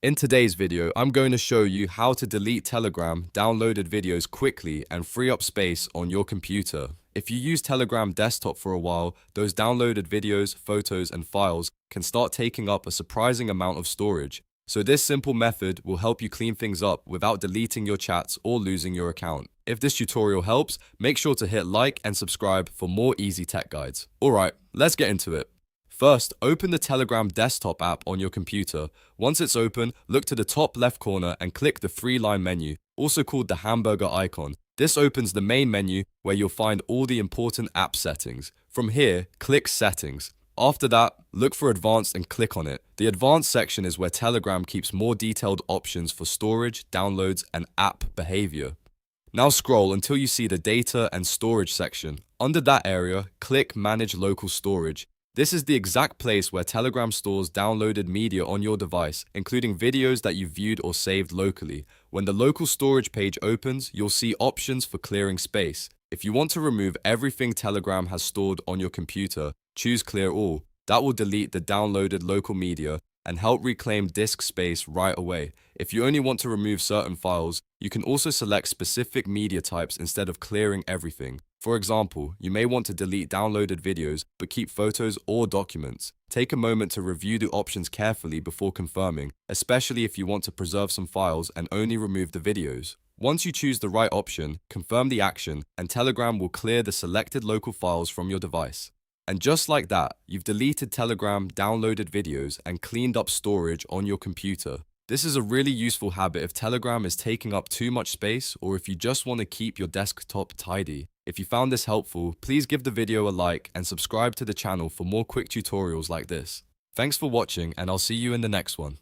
In today's video, I'm going to show you how to delete Telegram downloaded videos quickly and free up space on your computer. If you use Telegram desktop for a while, those downloaded videos, photos, and files can start taking up a surprising amount of storage. So this simple method will help you clean things up without deleting your chats or losing your account. If this tutorial helps, make sure to hit like and subscribe for more easy tech guides. Alright, let's get into it. First, open the Telegram desktop app on your computer. Once it's open, look to the top left corner and click the three-line menu, also called the hamburger icon. This opens the main menu where you'll find all the important app settings. From here, click Settings. After that, look for Advanced and click on it. The Advanced section is where Telegram keeps more detailed options for storage, downloads, and app behavior. Now scroll until you see the Data and Storage section. Under that area, click Manage Local Storage. This is the exact place where Telegram stores downloaded media on your device, including videos that you viewed or saved locally. When the local storage page opens, you'll see options for clearing space. If you want to remove everything Telegram has stored on your computer, choose Clear All. That will delete the downloaded local media and help reclaim disk space right away. If you only want to remove certain files, you can also select specific media types instead of clearing everything. For example, you may want to delete downloaded videos but keep photos or documents. Take a moment to review the options carefully before confirming, especially if you want to preserve some files and only remove the videos. Once you choose the right option, confirm the action and Telegram will clear the selected local files from your device. And just like that, you've deleted Telegram downloaded videos and cleaned up storage on your computer. This is a really useful habit if Telegram is taking up too much space or if you just want to keep your desktop tidy. If you found this helpful, please give the video a like and subscribe to the channel for more quick tutorials like this. Thanks for watching and I'll see you in the next one.